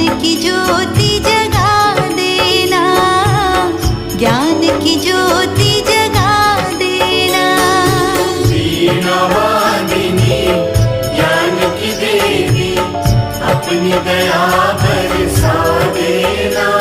की ज्योति जगा देना, ज्ञान की ज्योति जगा देना। वीणा वादिनी ज्ञान की देवी, अपनी दया बरसा देना।